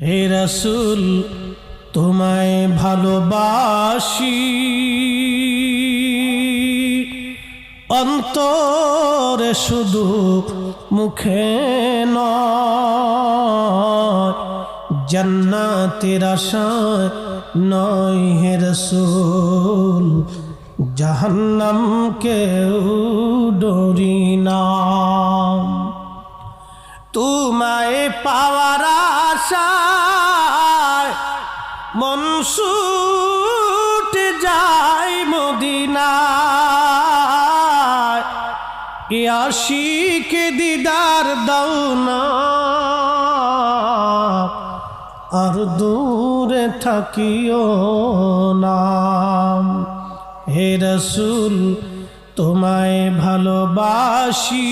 হে রাসূল তোমায় ভালোবাসি, অন্তরে শুধু মুখে নয়, জান্নাতের আশায় নয় হে রাসূল, জাহান্নামকেও ডরি না। তোমায় পাওয়ার আশায় মন ছুটে যায় মদিনায়, এ আশিকে দিদার দাও না, আর দূরে থাকিও না। হে রাসূল তোমায় ভালোবাসি,